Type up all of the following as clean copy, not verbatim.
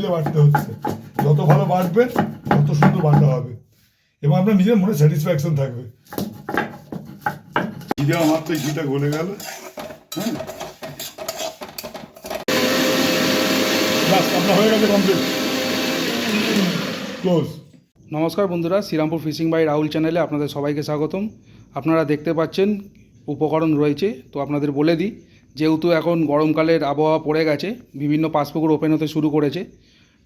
স্টাইলে বাটতে হচ্ছে। যত ভালো বাটবেন তত সুন্দর বাটা হবে এবং আপনার নিজের মনে স্যাটিসফ্যাকশন থাকবে। ঘি দেওয়া মাত্রই ঘিটা গলে গেল। হ্যাঁ, আপনার হয়ে গেছে কমপ্লিট। ক্লোজ। নমস্কার বন্ধুরা, শ্রীরামপুর ফিশিং বাই রাহুল চ্যানেলে আপনাদের সবাইকে স্বাগতম। আপনারা দেখতে পাচ্ছেন উপকরণ রয়েছে। তো আপনাদের বলে দিই, যেহেতু এখন গরমকালের আবহাওয়া পড়ে গেছে, বিভিন্ন পাসপুকুর ওপেন হতে শুরু করেছে,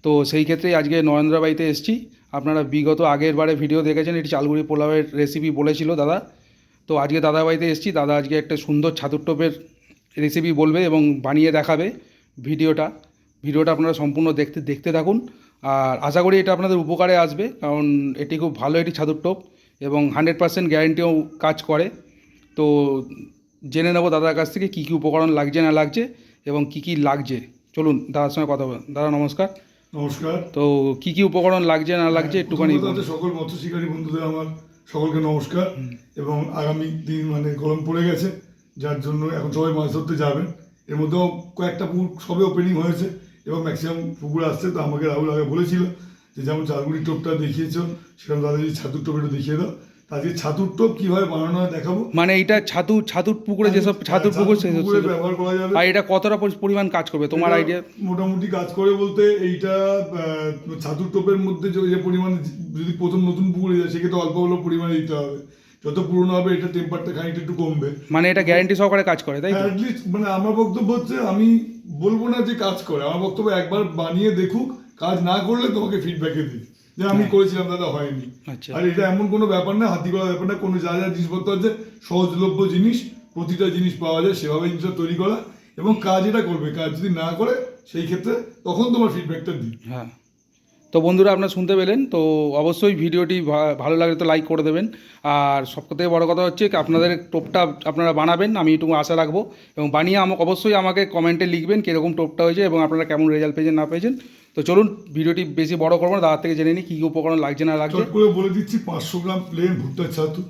তো সেই ক্ষেত্রেই আজকে নরেন্দ্রবাড়িতে এসেছি। আপনারা বিগত আগের বারে ভিডিও দেখেছেন, এটি চালগুড়ি পোলাওয়ের রেসিপি বলেছিল দাদা। তো আজকে দাদা বাড়িতে এসেছি। দাদা আজকে একটা সুন্দর ছাতুর টোপের রেসিপি বলবে এবং বানিয়ে দেখাবে। ভিডিওটা আপনারা সম্পূর্ণ দেখতে থাকুন। আর আশা করি এটা আপনাদের উপকারে আসবে, কারণ এটি খুব ভালো একটি ছাতুর টোপ এবং 100% গ্যারেন্টিও কাজ করে। তো জেনে নেব দাদার কাছ থেকে কী কী উপকরণ লাগছে না লাগছে এবং কি কি লাগছে। চলুন দাদার সঙ্গে কথা বলুন। দাদা নমস্কার। নমস্কার। তো কি কি উপকরণ লাগছে না লাগছে একটুখানি। সকল মৎস্য শিকারী বন্ধুদের আমার সকলকে নমস্কার। এবং আগামী দিন মানে গরম পড়ে গেছে, যার জন্য এখন সবাই মাছ ধরতে যাবেন। এর মধ্যেও কয়েকটা পুকুর সবে ওপেনিং হয়েছে এবং ম্যাক্সিমাম পুকুর আসছে। তো আমাকে রাহুল আগে বলেছিল যে যেমন চালগুড়ির টোপটা দেখিয়েছ, সেরকম দাদা যদি ছাতুর টোপটা দেখিয়ে দাও। আজকে ছাতুর টোপ কীভাবে বানানো হয় দেখাবো। মানে এটা ছাতুর পুকুরে যেসব ছাতুর পুকুর ব্যবহার করা যাবে। আর এটা কতটা পরিমাণ কাজ করবে তোমার আইডিয়া? মোটামুটি কাজ করে বলতে এইটা ছাতুর টোপের মধ্যে যে পরিমাণ, যদি প্রথম নতুন পুকুরে যায় সেক্ষেত্রে অল্প অল্প পরিমাণে দিতে হবে। যত পুরনো হবে এটা টেম্পারটা খানিকটা একটু কমবে। মানে এটা গ্যারান্টি সহকারে কাজ করে, তাই তো? অ্যাটলিস্ট মানে আমার বক্তব্য হচ্ছে, আমি বলবো না যে কাজ করে, আমার বক্তব্য একবার বানিয়ে দেখুক, কাজ না করলে তোমাকে ফিডব্যাকে দিই যে আমি করেছিলাম দাদা হয়নি। আর এটা এমন কোনো ব্যাপার না, হাতি করা ব্যাপার না। কোনো যা যা জিনিসপত্র আছে সহজলভ্য জিনিস, প্রতিটা জিনিস পাওয়া যায়, সেভাবে জিনিসটা তৈরি করা এবং কাজ এটা করবে। কাজ যদি না করে সেই ক্ষেত্রে তখন তোমার ফিডব্যাকটা দিই। হ্যাঁ, তো বন্ধুরা আপনারা শুনতে পেলেন। তো অবশ্যই ভিডিওটি ভালো লাগলে তো লাইক করে দেবেন। আর সবথেকে বড় কথা হচ্ছে আপনাদের টোপটা আপনারা বানাবেন, আমি একটু আশা রাখবো। এবং বানিয়ে অবশ্যই আমাকে কমেন্টে লিখবেন কীরকম টোপটা হয়েছে এবং আপনারা কেমন রেজাল্ট পেয়েছেন না পেয়েছেন। তো চলুন ভিডিওটি বেশি বড় করবো না, দাদার থেকে জেনে নিই কী কী উপকরণ লাগছে না লাগছে। করে বলে দিচ্ছি, 500 গ্রাম প্লেন ভুট্টার ছাতু,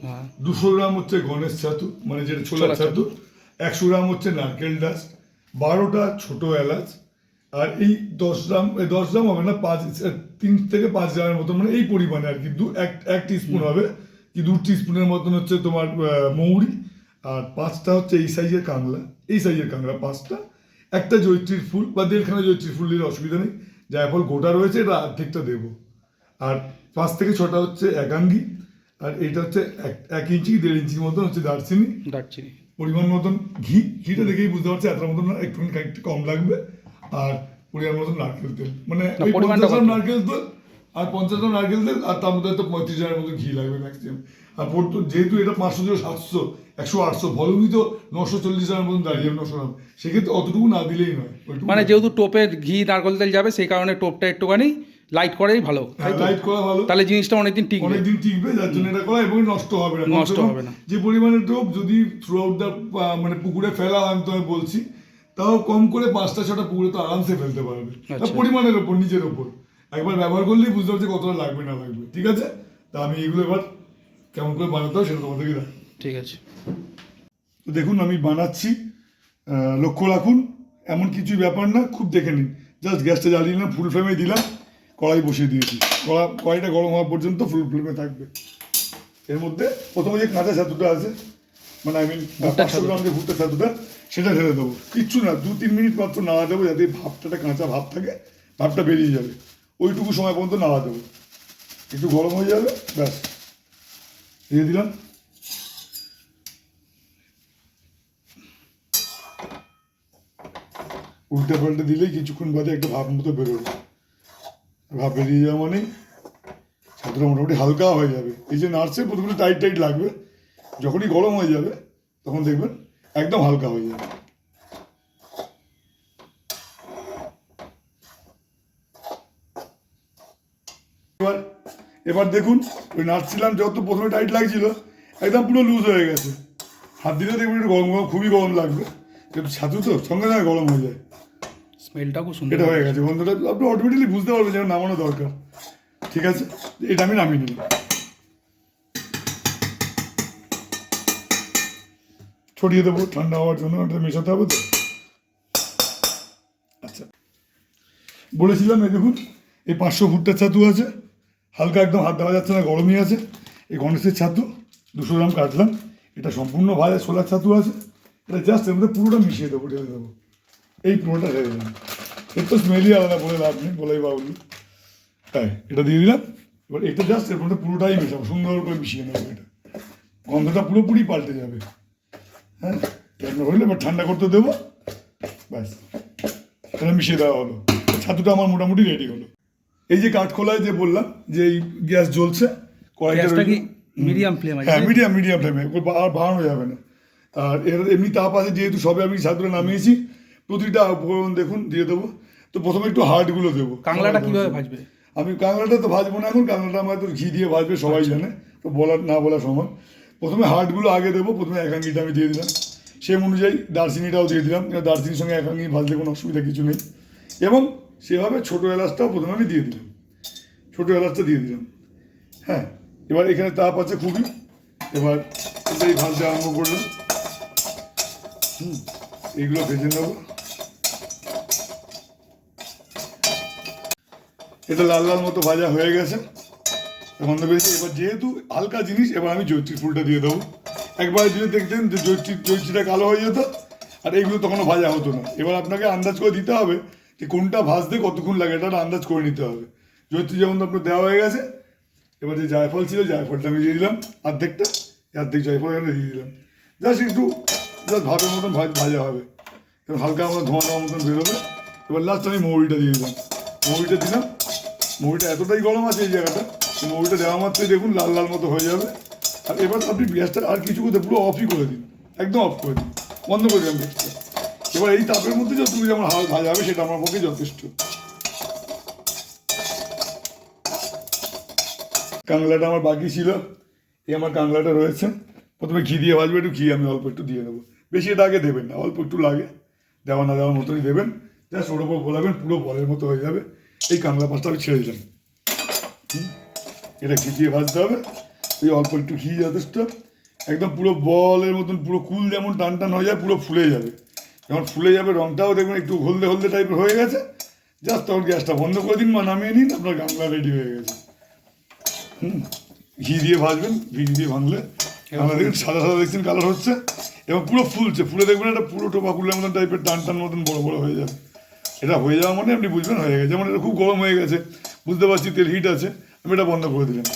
200 গ্রাম হচ্ছে গণেশ ছাতু মানে যেটা ছোলার ছাতু, 100 গ্রাম হচ্ছে নারকেল ডাস্ট, 12টা ছোট এলাচ, আর এই 10 গ্রাম হবে না, 3 থেকে 5 গ্রামের মতন, মানে এই পরিমাণে আর কি, 1 টিস্পুন হবে কি 2 টিস্পুনের মতন হচ্ছে তোমার মৌরি, আর 5টা হচ্ছে এই সাইজের কাংলা, 5টা, একটা জয়ত্রীর ফুল বা 1.5খানা জয়ত্রীর ফুল দিলে অসুবিধা নেই। জায়ফল গোটা রয়েছে, এটা অর্ধেকটা দেবো। আর 5 থেকে 6টা হচ্ছে একাঙ্গি, আর এইটা হচ্ছে 1 ইঞ্চি 1.5 ইঞ্চির মতন হচ্ছে দারচিনি। পরিমাণ মতন ঘিটা দেখেই বুঝতে পারছি এতটা মতন একটুখানি কম লাগবে। আর পরিমাণ মতন নারকেল তেল, মানে 50 গ্রাম নারকেল তেল আর 50 গ্রাম নারকেল তেল, আর তার মধ্যে হয়তো 35 গ্রামের মতো ঘি লাগবে ম্যাক্সিমাম। আর যেহেতু এটা 500 থেকে 700 100 800 ভলিউমই তো 940 গ্রামের মতন দাঁড়িয়ে 900 গ্রাম, সেক্ষেত্রে অতটুকু না দিলেই নয়। মানে যেহেতু টোপে ঘি নারকেল তেল যাবে, সেই কারণে টোপটা একটুখানি লাইট করাই ভালো। লাইট করা ভালো, তাহলে জিনিসটা অনেকদিন টিকবে, যার জন্য এটা করা, এবং নষ্ট হবে না। যে পরিমাণে টোপ যদি থ্রু আউট দ্য মানে পুকুরে ফেলা হয়, আমি তোমায় বলছি, তাও কম করে 5টা 6টা পুকুরে তো আরামসে ফেলতে পারবে। পরিমাণের ওপর, নিজের ওপর একবার ব্যবহার করলেই বুঝতে পারছি কতটা লাগবে না লাগবে। ঠিক আছে, তা আমি এগুলো এবার কেমন করে বানাতে হয় সেটা তোমাদেরকে দেখ। ঠিক আছে, তো দেখুন আমি বানাচ্ছি, লক্ষ্য রাখুন, এমন কিছুই ব্যাপার না, খুব দেখে নিন। জাস্ট গ্যাসটা জ্বালিয়ে নিলাম, ফুল ফ্লেমে দিলাম, কড়াই বসিয়ে দিয়েছি, কড়াইটা গরম হওয়া পর্যন্ত ফুল ফ্লেমে থাকবে। এর মধ্যে প্রথমে যে কাঁচা ছাতুটা আছে, মানে 500 গ্রাম যে ভুট্টার ছাতুটা, সেটা ঢেলে দেবো। কিচ্ছু না, 2-3 মিনিট মাত্র নাড়া দেবো, যাতে ভাবটা কাঁচা ভাব থাকে, ভাবটা বেরিয়ে যাবে। ওইটুকু সময় পর্যন্ত নাড়া দেবো, একটু গরম হয়ে যাবে, ব্যাস দিয়ে দিলাম। উল্টে পাল্টে দিলেই কিছুক্ষণ বাদে একটা ভাব মতো বেরোবে। ভাব বেরিয়ে যাওয়া মানে ছাতুটা মোটামুটি হালকা হয়ে যাবে। এই যে নাড়ছে প্রথমে টাইট লাগবে, যখনই গরম হয়ে যাবে তখন দেখবেন একদম হালকা হয়ে যাবে। এবার দেখুন, ওই নাড়ছিলাম যত প্রথমে টাইট লাগছিল, একদম পুরো লুজ হয়ে গেছে। হাত দিলে দেখবেন একটু গরম খুবই গরম লাগবে, কিন্তু ছাতু তো সঙ্গে সঙ্গে গরম হয়ে যায়। স্মেলটা খুব সুন্দর, এটা হয়ে গেছে বন্ধুরা, আপনি অটোমেটিকলি বুঝতে পারবেন যেন নামানো দরকার। ঠিক আছে, এটা আমি নামিয়ে নিলাম। ছড়িয়ে দেবো ঠান্ডা হওয়ার জন্য, এটা মেশাতে হবে তো। আচ্ছা, বলেছিলাম এই দেখুন এই 500 ভুট্টার ছাতু আছে, হালকা একদম হাত দেওয়া যাচ্ছে না, গরমই আছে। এই গণেশের ছাতু 200 গ্রাম কাটলাম, এটা সম্পূর্ণ ভাজা ছোলার ছাতু আছে, এটা জাস্ট এর মধ্যে পুরোটা মিশিয়ে দেবো, ঢেলে দেবো, এই পুরোটা ঢেলে দেবো। এর তো স্মেলই আলাদা, বলে লাভ নেই, বলাই বাবুলি। হ্যাঁ, এটা দিয়ে দিলাম। এবার এটা জাস্ট এর মধ্যে পুরোটাই মেশাবো, সুন্দর করে মিশিয়ে নেবো, এটা গন্ধটা পুরোপুরি পাল্টে যাবে। হ্যাঁ, রান্না হইলে এবার ঠান্ডা করতে দেবো, ব্যাস এটা মিশিয়ে দেওয়া হলো, ছাতুটা আমার মোটামুটি রেডি হলো। এই যে কাঠখোলায় যে বললাম যে এই গ্যাস জ্বলছে, গ্যাসটা কি মিডিয়াম ফ্লেম আছে? হ্যাঁ, মিডিয়াম ফ্লেমে, আর বাড়ানো যাবে না। আর এর এমনি তাপ আছে, যেহেতু সবে আমি ছাতুটা নামিয়েছি, প্রতিটা উপকরণ দেখুন দিয়ে দেবো। তো প্রথমে একটু হার্ডগুলো দেবো। কাংলাটা কিভাবে ভাজবে? আমি কাঁকড়াটা তো ভাজবো না এখন, কাঁকড়াটা আমার তো ঘি দিয়ে ভাজবে, সবাই জানে, তো বলার না বলার সময়। প্রথমে হার্ডগুলো আগে দেবো, প্রথমে একাঙ্গিটা আমি দিয়ে দিলাম, সেম অনুযায়ী দারচিনিটাও দিয়ে দিলাম, দারচিনির সঙ্গে একাঙ্গি ভাজলে কোনো অসুবিধা কিছু নেই। এবং সেভাবে ছোটো এলাচটাও প্রথমে আমি দিয়ে দিলাম, ছোটো এলাচটা দিয়ে দিলাম। হ্যাঁ, এবার এখানে তাপ আছে খুবই, এবার এটাই ভাজতে আরম্ভ করলাম। এইগুলো ভেজে নেবো, এটা লাল লাল মতো ভাজা হয়ে গেছে, গন্ধ বেরিয়েছে। এবার যেহেতু হালকা জিনিস, এবার আমি জৈত্রীর ফুলটা দিয়ে দেবো। একবার দিলে দেখতেন যে জৈত্রীটা কালো হয়ে যেত, আর এইগুলো তখনও ভাজা হতো না। এবার আপনাকে আন্দাজ করে দিতে হবে যে কোনটা ভাজতে কতক্ষণ লাগে, এটা আন্দাজ করে নিতে হবে। জৈত্রী যেমন আপনার দেওয়া হয়ে গেছে, এবার যে জায়ফল ছিল, জায়ফলটা আমি দিয়ে দিলাম অর্ধেকটা, অর্ধেক জায়ফল এখানে দিয়ে দিলাম, জাস্ট একটু জাস্ট ভাবের মতন ভাজা হবে, এবার হালকা আমরা ধোঁয়া ধোঁয়া মতন বেরোবে। এবার লাস্ট আমি মৌরিটা দিয়ে দিলাম, মৌরিটা দিলাম। মৌরিটা এতটাই গরম আছে এই জায়গাটা, মৌরিটা দেওয়া মাত্রই দেখুন লাল লাল মতো হয়ে যাবে। আর এবার আপনি গ্যাসটা আর কিছু করতে পুরো অফই করে দিন, একদম অফ করে দিন, বন্ধ করে দিলাম গ্যাসটা। এবার এই তাপের মধ্যে যতটুকু যেমন ভাজা হবে সেটা আমার পক্ষে যথেষ্ট। কাংলাটা আমার বাকি ছিল, এই আমার কাংলাটা রয়েছে। প্রথমে ঘি দিয়ে ভাজবে, একটু ঘি আমি অল্প একটু দিয়ে দেবো, বেশি এটা আগে দেবেন না, অল্প একটু লাগে, দেওয়া না দেওয়ার মতনই দেবেন, জাস্ট ওর ওপর গোলাবেন, পুরো বলের মতো হয়ে যাবে। এই কাংলা মাছটা আমি ছেড়ে দিলাম, এটা ঘি দিয়ে ভাজতে হবে, ওই অল্প একটু ঘি যথেষ্ট, একদম পুরো বলের মতন, পুরো কুল যেমন টান টান হয়ে যায়, পুরো ফুলে যাবে। যখন ফুলে যাবে, রঙটাও দেখবেন একটু হলদে হলদে টাইপের হয়ে গেছে, জাস্ট তখন গ্যাসটা বন্ধ করে দিন বা নামিয়ে নিন, আপনার কাংলা রেডি হয়ে গেছে। ঘি দিয়ে ভাজবেন, ঘি দিয়ে ভাঙলে আমরা দেখুন সাদা সাদা দেখছেন কালার হচ্ছে, এবং পুরো ফুলছে, ফুলে দেখবেন একটা পুরো টোপা ফুলের মতন টাইপের টান টান মতন বড় বড় হয়ে যাবে। এটা হয়ে যাওয়া মানে আপনি বুঝবেন হয়ে গেছে, যেমন এটা খুব গরম হয়ে গেছে, বুঝতে পারছি তেল হিট আছে, আমি এটা বন্ধ করে দিলাম।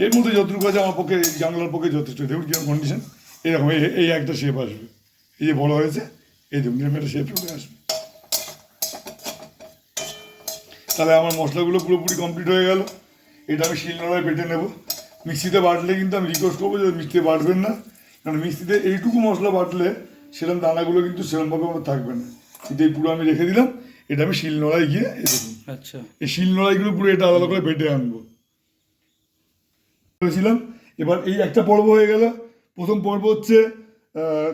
এর মধ্যে যতটুকু আছে আমার পক্ষে, জানলার পক্ষে যথেষ্ট। দেখুন কিরকম কন্ডিশন, এরকম এই একটা শেপ আসবে, এই যে বড় হয়েছে, এই দেখুন এরকম একটা শেপ চলে আসবে। তাহলে আমার মশলাগুলো পুরোপুরি কমপ্লিট হয়ে গেল। এটা আমি শিলনোড়ায় বেটে নেব। মিক্সিতে বাটলে কিন্তু আমি রিকোয়েস্ট করবো যে মিক্সিতে বাটবেন না, কারণ মিক্সিতে এইটুকু মশলা বাটলে সেরকম দানাগুলো কিন্তু সেরকমভাবে আমার থাকবে না। কিন্তু এই পুরো আমি রেখে দিলাম, এটা আমি শিলনোড়ায় গিয়ে দেখুন, আচ্ছা, এই শিলনোড়াইগুলো পুরো এটা আলাদা করে বেটে আনবো করেছিলাম। এবার এই একটা পর্ব হয়ে গেল। প্রথম পর্ব হচ্ছে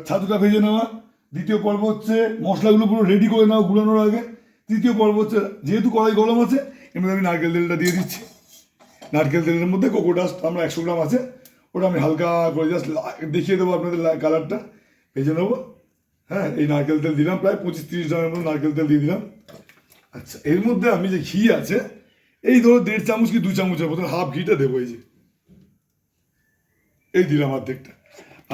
ছাতুটা ভেজে নেওয়া, দ্বিতীয় পর্ব হচ্ছে মশলাগুলো পুরো রেডি করে নেওয়া গুঁড়ানোর আগে, তৃতীয় পর্ব হচ্ছে যেহেতু কড়াই গরম আছে, এর মধ্যে আমি নারকেল তেলটা দিয়ে দিচ্ছি। নারকেল তেলের মধ্যে কোকো ডাস্ট আমরা 100 গ্রাম আছে, ওটা আমি হালকা করে জাস্ট দেখিয়ে দেবো আপনাদের কালারটা, ভেজে নেবো। হ্যাঁ, এই নারকেল তেল দিলাম, প্রায় 25-30 গ্রামের মতো নারকেল তেল দিয়ে দিলাম। আচ্ছা, এর মধ্যে আমি যে ঘি আছে, এই ধরো 1.5 চামচ কি 2 চামচের মতন হাফ ঘিটা দেবো, এই যে এই দিলাম অর্ধেকটা।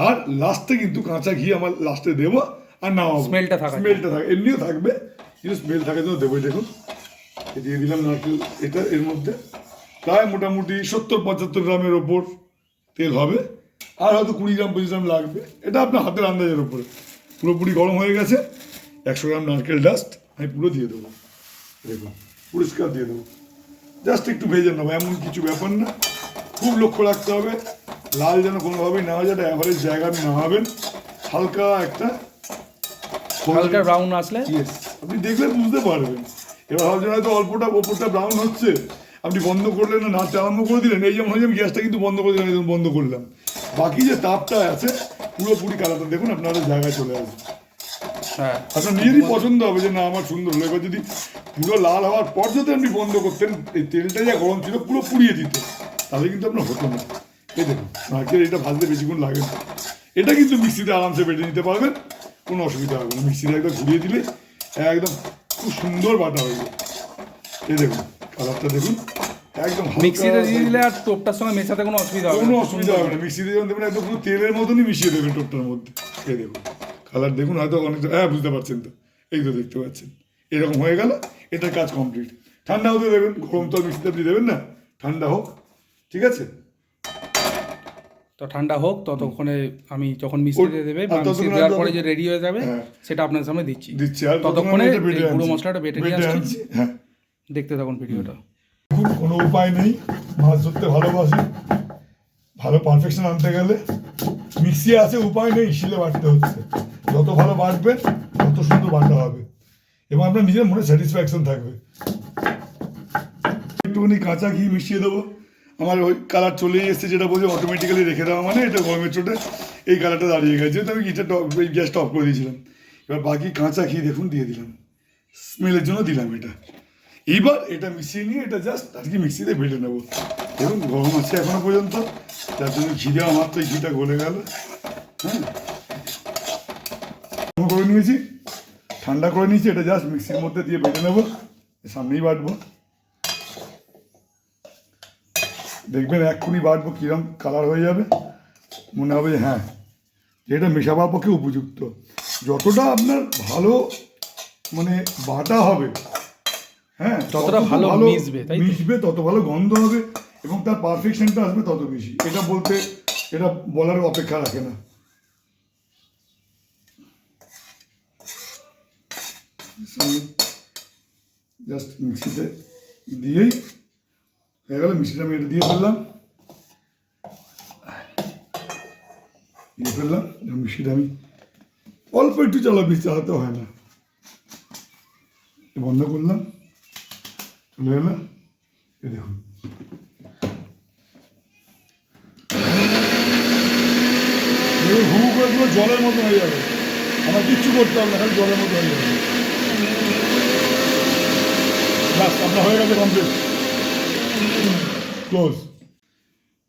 আর লাস্টে কিন্তু কাঁচা ঘি আমার লাস্টে দেবো, আর নামাবো, স্মেলটা থাকে, এমনিও থাকবে, কিন্তু স্মেল থাকে তো দেবোই। দেখুন দিয়ে দিলাম নারকেল, এটা এর মধ্যে প্রায় মোটামুটি 70-75 গ্রামের ওপর তেল হবে, আর হয়তো 20 গ্রাম 25 গ্রাম লাগবে, এটা আপনার হাতের আন্দাজের ওপরে। পুরোপুরি গরম হয়ে গেছে, 100 গ্রাম নারকেল ডাস্ট আমি পুরো দিয়ে দেবো, দেখুন পরিষ্কার দিয়ে দেবো, জাস্ট একটু ভেজে নেবো, এমন কিছু ব্যাপার না। খুব লক্ষ্য রাখতে হবে লাল যেন কোনোভাবেই না হয়, যেটা অ্যাভারেজ জায়গা আপনি নামাবেন, হালকা একটা হালকা ব্রাউন আসলে আপনি দেখলে বুঝতে পারবেন। এবার ভাবছেন হয়তো অল্পটা ওপরটা ব্রাউন হচ্ছে, আপনি বন্ধ করলেন না, নাড়তে আরম্ভ করে দিলেন, এই যেমন হয়ে যাবে, গ্যাসটা কিন্তু বন্ধ করে দিলেন, বন্ধ করলাম, বাকি যে তাপটা আছে পুরোপুরি কালারটা দেখুন আপনাদের জায়গায় চলে আসবে। হ্যাঁ, আপনার নিজেরই পছন্দ হবে যে না আমার সুন্দর হলো। এবার যদি পুরো লাল হওয়ার পর যদি আপনি বন্ধ করতেন, এই তেলটা যা গরম ছিল পুরো পুড়িয়ে দিত, তাহলে কিন্তু আপনার হতো না। এই দেখুন নারকেল এটা ভাজতে বেশিক্ষণ লাগে না, এটা কিন্তু মিক্সিতে আরামসে বেটে নিতে পারবেন, কোনো অসুবিধা হবে না। মিক্সিতে একদম ঘুরিয়ে দিলে একদম খুব সুন্দর বাটা হয়ে যাবে। এই দেখুন কালারটা দেখুন, একদম হালকা মিক্সিতে দিয়ে দিলে আর টোপটার সঙ্গে মেশাতে কোনো অসুবিধা হবে কোনো না। অসুবিধা হবে না। মিক্সিতে যখন দেবেন একদম পুরো তেলের মতনই মিশিয়ে দেবেন টোপটার মধ্যে। এই দেখুন কালার দেখুন, হয়তো অনেকটা, হ্যাঁ বুঝতে পারছেন তো, এই তো দেখতে পাচ্ছেন এরকম হয়ে গেল, এটার কাজ কমপ্লিট। ঠান্ডা হতে দেবেন, গরম তো মিক্সিতে আপনি দেবেন না, ঠান্ডা হোক, ঠিক আছে? তো ঠান্ডা হোক, ততক্ষণে আমি যখন মিক্সি দিয়ে দেবে আর মিক্সি ততক্ষণে দেওয়ার আমি পরে যে রেডি হয়ে যাবে হ্যাঁ। সেটা আপনার সামনে দিচ্ছি। আর ততক্ষণে এটা বেটে এই গুঁড়ো আনছি। মশলাটা বেটে নিয়ে বেটে আসছি। আনছি, হ্যাঁ। দেখতে থাকুন ভিডিওটা। দেখুন কোনো উপায় নেই, মাছ ধরতে ভালোবাসি, ভালো পারফেকশন আনতে গেলে মিক্সি আছে, উপায় নেই, শিলে বাটতে হচ্ছে। যত ভালো বাটবেন তত সুন্দর বাটা হবে এবং আপনার নিজের মনে স্যাটিসফ্যাকশন থাকবে। একটুখানি কাঁচা ঘি মিশিয়ে দেবো, আমার ওই কালার চলেই এসছে, যেটা বলছে অটোমেটিক্যালি রেখে দেওয়া মানে এটা গরমের চোটে এই কালারটা দাঁড়িয়ে গেছে, যেহেতু আমি ঘিটা এই গ্যাসটা অফ করে দিয়েছিলাম। এবার বাকি কাঁচা ঘি দেখুন দিয়ে দিলাম, স্মেলের জন্য দিলাম এটা। এইবার এটা মিশিয়ে নিয়ে এটা জাস্ট আর কি মিক্সিতে বেটে নেবো। দেখুন গরম আছে এখনো পর্যন্ত, যার জন্য ঘি দেওয়া মাত্র ঘিটা গলে গেল। হ্যাঁ করে নিয়েছি, ঠান্ডা করে নিয়েছি, এটা জাস্ট মিক্সির মধ্যে দিয়ে বেটে নেবো, সামনেই বাটবো। দেখবেন এক্ষুনি বাটবো কিরম কালার হয়ে যাবে, মনে হবে যে হ্যাঁ এটা মেশাবার পক্ষে উপযুক্ত। যতটা আপনার ভালো মানে বাটা হবে, হ্যাঁ যতটা ভালো মিশবে, তাই তো? মিশবে তত ভালো গন্ধ হবে এবং তার পারফেকশনটা আসবে তত বেশি। এটা বলতে, এটা বলার অপেক্ষা রাখে না। জাস্ট মিক্সিতে দিয়েই হয়ে গেল। মিক্সিটা আমি এটা দিয়ে ফেললাম, মিক্সিটা আমি অল্প একটু চালাবি, চালাতে হয় না, বন্ধ করলাম, চলে গেল। এই দেখুন হু করে পুরো জলের মতো হয়ে যাবে, আমার কিচ্ছু করতে হবে না, খালি জলের মতো হয়ে যাবে। ব্যাস আপনার হয়ে গেছে কমপ্লিট, ক্লোজ।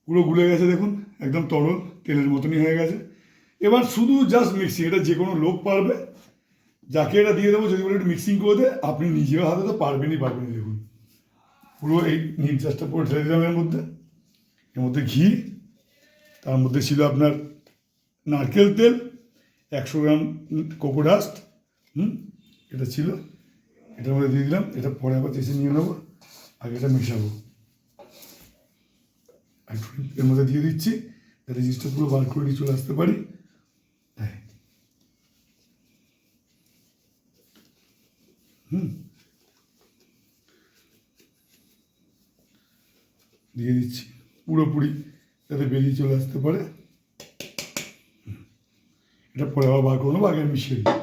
পুরো গুলে গেছে দেখুন, একদম তরল তেলের মতনই হয়ে গেছে। এবার শুধু জাস্ট মিক্সিং, এটা যে কোনো লোক পারবে, যাকে এটা দিয়ে দেবো যদি বলে একটু মিক্সিং করে দে, আপনি নিজেও হাতে তো পারবেনই। দেখুন পুরো এই নির্যাসটা পুরো ঢেলে দিলাম এর মধ্যে, এর মধ্যে ঘি, তার মধ্যে ছিল আপনার নারকেল তেল, 100 গ্রাম কোকো ডাস্ট, এটা ছিল, এটার মধ্যে দিয়ে দিলাম। এটা পরে আবার চেষে নিয়ে নেবো, আগে এটা মেশাবো, এর মধ্যে দিয়ে দিচ্ছি যাতে জিনিসটা পুরো বার করে নিয়ে চলে আসতে পারি। দিয়ে দিচ্ছি পুরোপুরি যাতে বেরিয়ে চলে আসতে পারে। এটা পরে আবার বার করে নেবো, আগে মিশিয়ে দিই।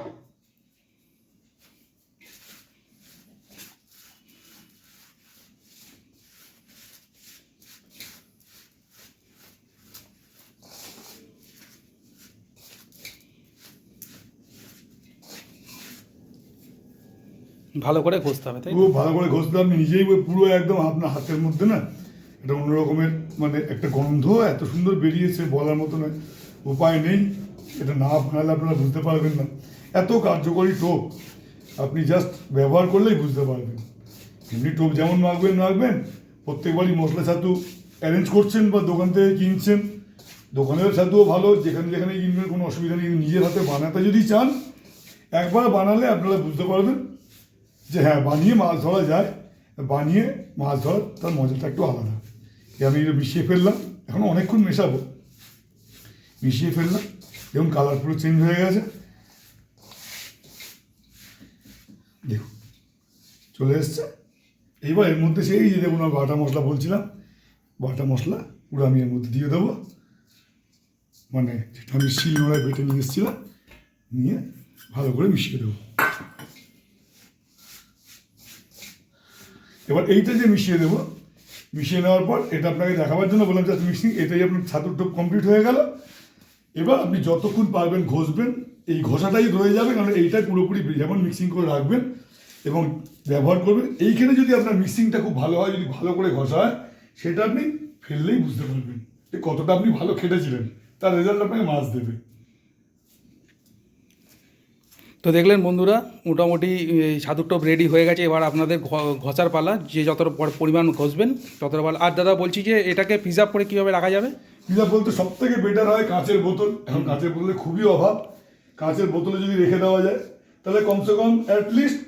ভালো করে ঘষতে হবে, তাই তো? পুরো ভালো করে ঘষতে আপনি নিজেই পুরো একদম আপনার হাতের মধ্যে না এটা অন্য রকমের মানে একটা গন্ধ এত সুন্দর বেরিয়েছে, বলার মতো নয়, উপায় নেই। এটা না বানালে আপনারা বুঝতে পারবেন না, এত কার্যকরী টোপ, আপনি জাস্ট ব্যবহার করলেই বুঝতে পারবেন। এমনি টোপ যেমন মাখবেন, প্রত্যেকবারই মশলা ছাতু অ্যারেঞ্জ করছেন বা দোকান থেকে কিনছেন, দোকানের ছাতুও ভালো, যেখানে যেখানে কিনবেন কোনো অসুবিধা নেই। নিজের হাতে বানাতে যদি চান, একবার বানালে আপনারা বুঝতে পারবেন যে হ্যাঁ বানিয়ে মাছ ধরা যায়, বানিয়ে মাছ ধরার তার মজাটা একটু আলাদা। আমি মিশিয়ে ফেললাম, এখন অনেকক্ষণ মেশাবো, মিশিয়ে ফেললাম, দেখুন কালার পুরো চেঞ্জ হয়ে গেছে, দেখুন চলে এসছে। এইবার এর মধ্যে সেই যে দেখুন বাটা মশলা বলছিলাম, বাটা মশলা পুরো আমি এর মধ্যে দিয়ে দেবো, মানে যেটা আমি শিলনোড়ায় বেটে নিয়ে এসেছিলাম, নিয়ে ভালো করে মিশিয়ে দেবো। এবার এইটা যে মিশিয়ে দেবো, মিশিয়ে নেওয়ার পর এটা আপনাকে দেখাবার জন্য বললাম জাস্ট মিক্সিং, এটাই আপনার ছাতুর টোপ কমপ্লিট হয়ে গেল। এবার আপনি যতক্ষণ পারবেন ঘষবেন, এই ঘষাটাই রয়ে যাবে, কারণ এইটাই পুরোপুরি যেমন মিক্সিং করে রাখবেন এবং ব্যবহার করবেন। এইখানে যদি আপনার মিক্সিংটা খুব ভালো হয়, যদি ভালো করে ঘষা হয়, সেটা আপনি ফেললেই বুঝতে পারবেন যে কতটা আপনি ভালো খেটেছিলেন, তার রেজাল্ট আপনাকে মাছ দেবে। তো দেখলেন বন্ধুরা, মোটামুটি এই ছাতুর টোপ রেডি হয়ে গেছে। এবার আপনাদের ঘষার পালা, যে যতটা পরিমাণ ঘষবেন ততটা পালা। আর দাদা বলছি যে এটাকে প্রিজার্ভ করে কীভাবে রাখা যাবে? পিজা বলতে সব থেকে বেটার হয় কাঁচের বোতল। এখন কাঁচের বোতলে খুবই অভাব। কাঁচের বোতলে যদি রেখে দেওয়া যায় তাহলে কমসে কম অ্যাটলিস্ট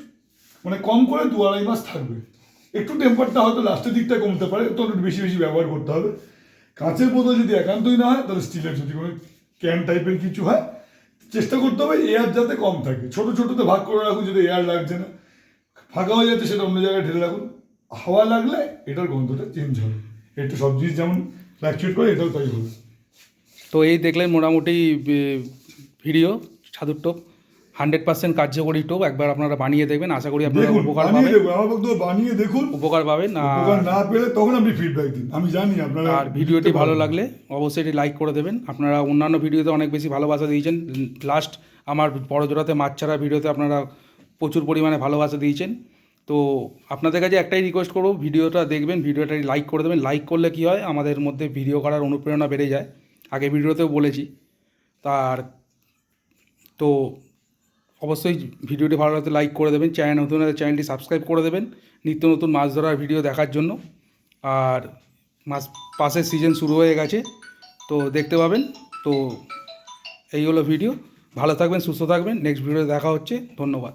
মানে কম করে 2-2.5 মাস থাকবে। একটু টেম্পারটা হয়তো লাস্টের দিকটা কমতে পারে, তো একটু বেশি বেশি ব্যবহার করতে হবে। কাঁচের বোতল যদি একান্তই না হয় তাহলে স্টিলের যদি কোনো ক্যান টাইপের কিছু হয়, চেষ্টা করতে হবে এয়ার যাতে কম থাকে। ছোট ছোটোতে ভাগ করে রাখুন, যদি এয়ার লাগছে না, ফাঁকা হয়ে যাচ্ছে সেটা অন্য জায়গায় ঢেলে রাখুন। হাওয়া লাগলে এটার গন্ধটা চেঞ্জ হবে। একটু সব জিনিস যেমন ফ্ল্যাকচুয়েট করে এটাও তাই হবে। তো এই দেখলেন মোটামুটি ভিডিও ছাতুর টোপ 100% কার্যকরী টোপ। একবার আপনারা বানিয়ে দেখবেন, আশা করি আপনারা দেখুন উপকার বানিয়ে পাবেন। দেখুন, আমার বক্তব্য বানিয়ে দেখুন, উপকার পাবেন। উপকার না পেলে তখন আপনি ফিডব্যাক দিন, আমি জানি আপনারা। আর ভিডিওটি ভালো লাগলে অবশ্যই এটি লাইক করে দেবেন। আপনারা অন্যান্য ভিডিওতে অনেক বেশি ভালোবাসা দিয়েছেন। লাস্ট আমার বড়জোড়াতে মাছ ছাড়া ভিডিওতে আপনারা প্রচুর পরিমাণে ভালোবাসা দিয়েছেন। তো আপনাদের কাছে একটাই রিকোয়েস্ট করবো, ভিডিওটা দেখবেন, ভিডিওটা লাইক করে দেবেন। লাইক করলে কী হয়, আমাদের মধ্যে ভিডিও করার অনুপ্রেরণা বেড়ে যায়। আগে ভিডিওতেও বলেছি। তার তো অবশ্যই ভিডিওটি ভালো লাগলে লাইক করে দেবেন। চ্যানেল নতুন হলে চ্যানেলটি সাবস্ক্রাইব করে দেবেন নিত্য নতুন মাছ ধরার ভিডিও দেখার জন্য। আর পাশের সিজন শুরু হয়ে গেছে, তো দেখতে পাবেন। তো এই হলো ভিডিও। ভালো থাকবেন, সুস্থ থাকবেন। নেক্সট ভিডিওতে দেখা হচ্ছে। ধন্যবাদ।